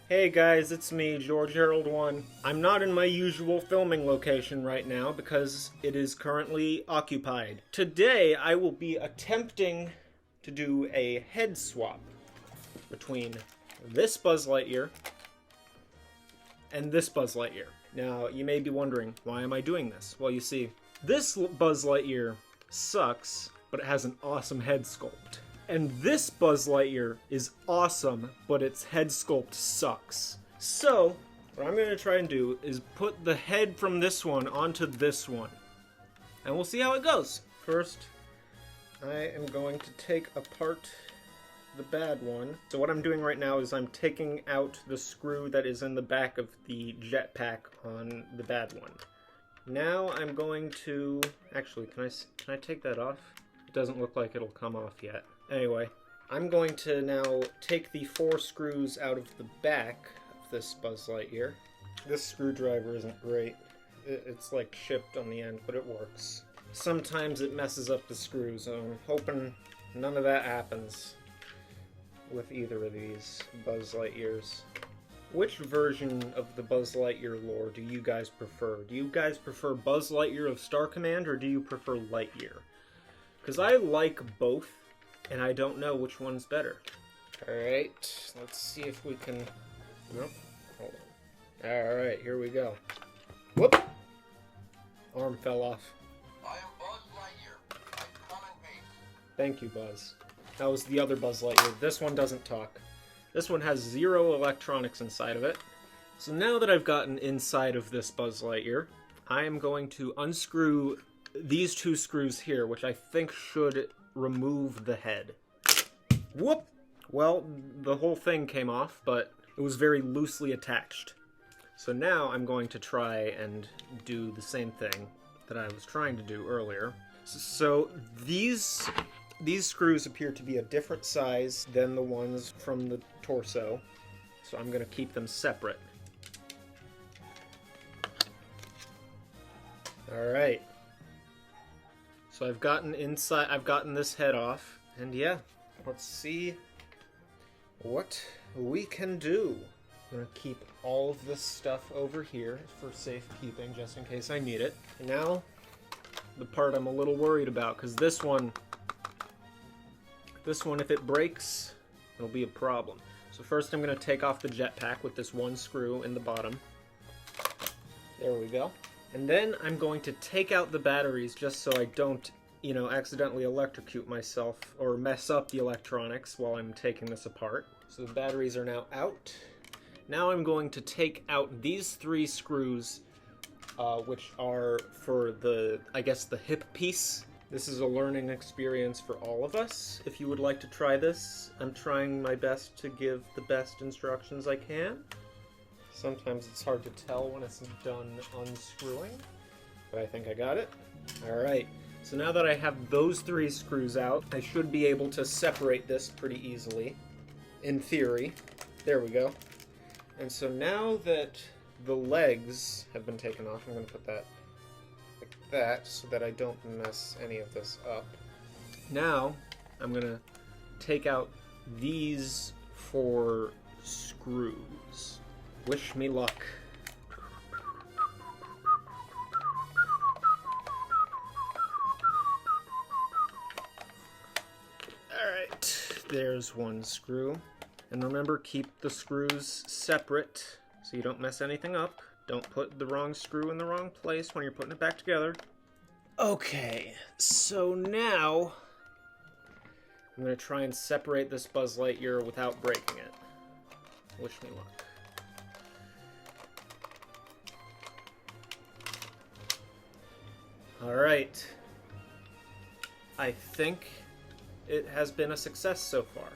Hey guys, it's me, George Harold 1. I'm not in my usual filming location right now because it is currently occupied. Today I will be attempting to do a head swap between this Buzz Lightyear and this Buzz Lightyear. Now, you may be wondering, why am I doing this? Well, you see, this Buzz Lightyear sucks, but it has an awesome head sculpt. And this Buzz Lightyear is awesome, but its head sculpt sucks. So, what I'm going to try and do is put the head from this one onto this one. And we'll see how it goes. First, I am going to take apart the bad one. So what I'm doing right now is I'm taking out the screw that is in the back of the jetpack on the bad one. Now I'm going to... Actually, can I take that off? It doesn't look like it'll come off yet. Anyway, I'm going to now take the 4 screws out of the back of this Buzz Lightyear. This screwdriver isn't great. It's like chipped on the end, but it works. Sometimes it messes up the screws, so I'm hoping none of that happens with either of these Buzz Lightyears. Which version of the Buzz Lightyear lore do you guys prefer? Do you guys prefer Buzz Lightyear of Star Command, or do you prefer Lightyear? Because I like both, and I don't know which one's better. Alright, let's see if we can... Nope, hold on. Alright, here we go. Whoop! Arm fell off. I am Buzz Lightyear. Come and meet. Thank you, Buzz. That was the other Buzz Lightyear. This one doesn't talk. This one has 0 electronics inside of it. So now that I've gotten inside of this Buzz Lightyear, I am going to unscrew these 2 screws here, which I think should remove the head. Whoop! Well, the whole thing came off, but it was very loosely attached. So now I'm going to try and do the same thing that I was trying to do earlier. So these screws appear to be a different size than the ones from the torso, so I'm going to keep them separate. Alright. So I've gotten this head off, and yeah, let's see what we can do. I'm going to keep all of this stuff over here for safekeeping, just in case I need it. And now, the part I'm a little worried about, because this one, if it breaks, it'll be a problem. So first I'm going to take off the jetpack with this 1 screw in the bottom. There we go. And then I'm going to take out the batteries just so I don't, accidentally electrocute myself or mess up the electronics while I'm taking this apart. So the batteries are now out. Now I'm going to take out these 3 screws, which are for the hip piece. This is a learning experience for all of us. If you would like to try this, I'm trying my best to give the best instructions I can. Sometimes it's hard to tell when it's done unscrewing, but I think I got it. Alright, so now that I have those 3 screws out, I should be able to separate this pretty easily, in theory. There we go. And so now that the legs have been taken off, I'm going to put that like that so that I don't mess any of this up. Now, I'm going to take out these 4 screws. Wish me luck. Alright, there's 1 screw. And remember, keep the screws separate so you don't mess anything up. Don't put the wrong screw in the wrong place when you're putting it back together. Okay, so now I'm going to try and separate this Buzz Lightyear without breaking it. Wish me luck. Alright. I think it has been a success so far.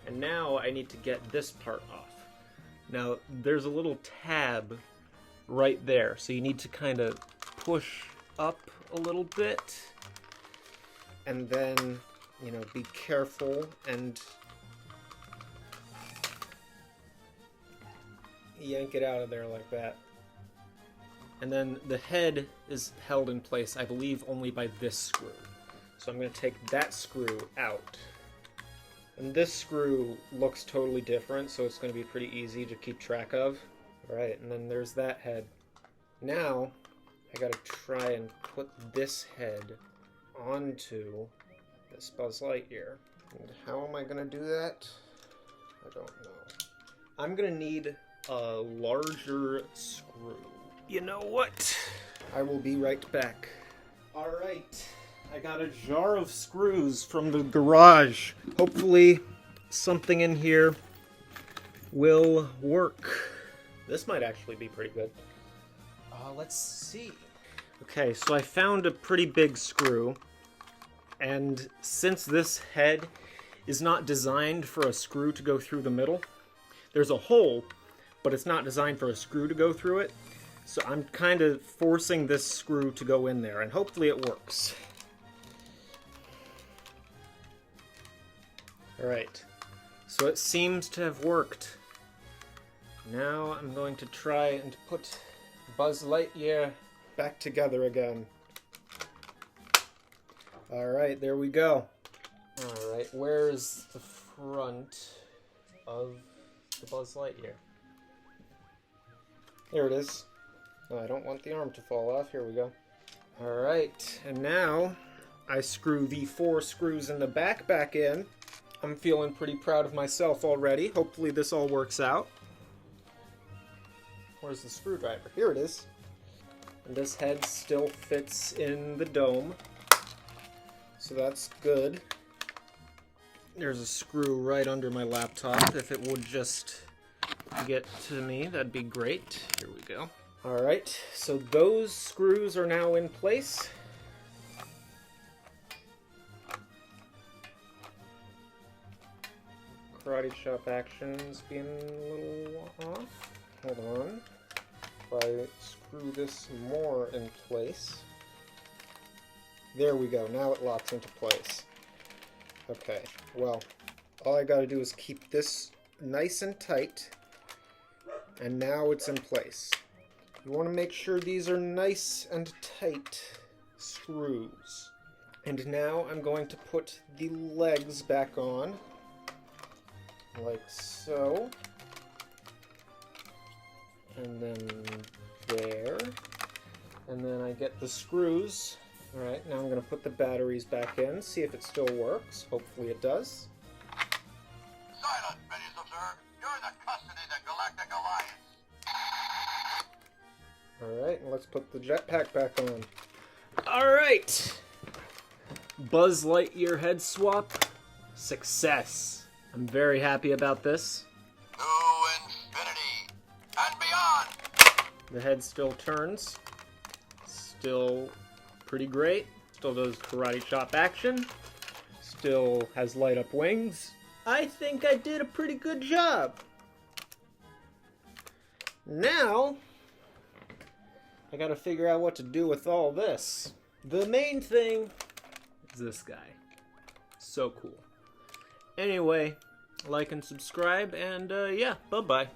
And now I need to get this part off. Now, there's a little tab right there, so you need to kind of push up a little bit. And then, be careful and yank it out of there like that. And then the head is held in place, I believe, only by this screw. So I'm going to take that screw out. And this screw looks totally different, so it's going to be pretty easy to keep track of. Alright, and then there's that head. Now, I gotta try and put this head onto this Buzz Lightyear. And how am I gonna do that? I don't know. I'm gonna need a larger screw. You know what? I will be right back. Alright, I got a jar of screws from the garage. Hopefully something in here will work. This might actually be pretty good. Let's see. Okay, so I found a pretty big screw, and since this head is not designed for a screw to go through the middle, there's a hole, but it's not designed for a screw to go through it, so I'm kind of forcing this screw to go in there, and hopefully it works. Alright, so it seems to have worked. Now I'm going to try and put Buzz Lightyear back together again. Alright, there we go. Alright, where's the front of the Buzz Lightyear? There it is. Oh, I don't want the arm to fall off. Here we go. Alright, and now I screw the 4 screws in the back in. I'm feeling pretty proud of myself already. Hopefully this all works out. Where's the screwdriver? Here it is. And this head still fits in the dome, so that's good. There's a screw right under my laptop. If it would just get to me, that'd be great. Here we go. Alright, so those screws are now in place. Karate chop action's being a little off. Hold on. If I screw this more in place. There we go. Now it locks into place. Okay, well, all I gotta do is keep this nice and tight, and now it's in place. You want to make sure these are nice and tight screws. And now I'm going to put the legs back on, like so. And then there. And then I get the screws. Alright, now I'm going to put the batteries back in, see if it still works. Hopefully it does. Silence, Phineas observed. You're in the custody of the Galactic Alliance. Alright, and let's put the jetpack back on. Alright! Buzz Lightyear head swap. Success. I'm very happy about this. To infinity and beyond. The head still turns. Still pretty great. Still does karate chop action. Still has light up wings. I think I did a pretty good job. Now, I gotta figure out what to do with all this. The main thing is this guy. So cool. Anyway, like and subscribe, and yeah, bye-bye.